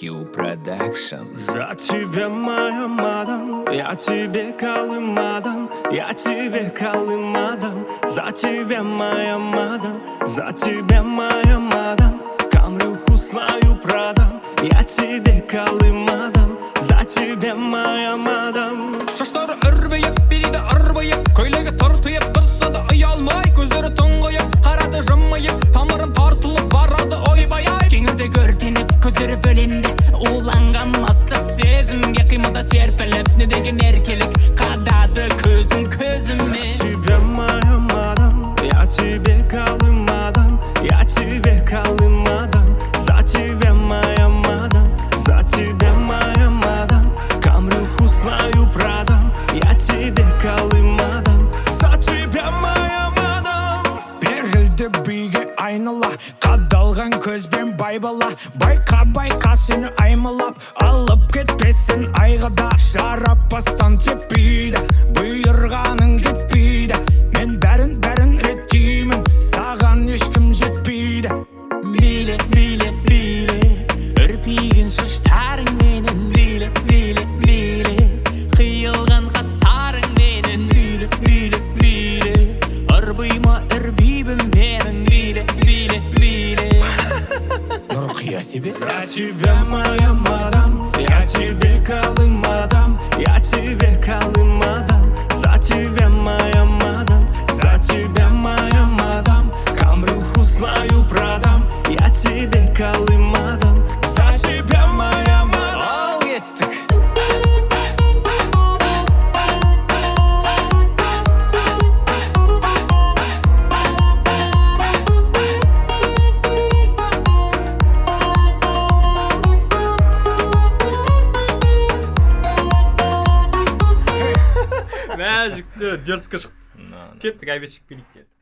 IQ Production. За тебя, моя мадам, я тебе Колым отдам, я тебе Колым отдам. За тебя, моя мадам, за тебя, моя мадам, камрюху свою продам, я тебе Колым отдам. За тебя, моя мадам. Шаштары үрбейіп, береді арбайып, көйлегі тартыйып, тұрса да ұялмай, көздері тұңғайып, қарады жымайып, тамырым тартылып барады ойбай-ай. Кеңірдегі өртеніп, көздері бөленді, уланған мастық сезімге, қимылда серпіліп, не деген еркелік қадады көзім көзіме. За тебя, моя мадам, я тебе Колым отдам, я тебе Колым отдам. За тебя, моя мадам, за тебя, моя мадам, камрюху свою продам, я тебе Колым отдам. За тебя, моя мадам. Берілді биге айнала, қадалған көзбен байбала, байқа сені аймалап, алып кетпесін айғада. Шарапастан теппейді, бұйырғаның кетпейді, мен бәрін реттеймін, саған ешкім жетпейді. Мейлі, мейлі, мейлі, үрпиген шаштарың менің, мейлі, мейлі, мейлі, қиылған қастарың менің, мейлі, мейлі, мейлі, ырбима үрбейбім менің, мейлі, мейлі, мейлі. Нұрқия себе. За тебя, моя мадам, я тебе Колым отдам, я тебе Колым отдам. За тебя, моя мадам, за тебя, моя мадам, камрюху свою продам, я тебе Колым отдам. За тебя, моя мадам. Ал кеттік. Мә жүкті дерзко шықты. Кеттік, обедшік келейік деді.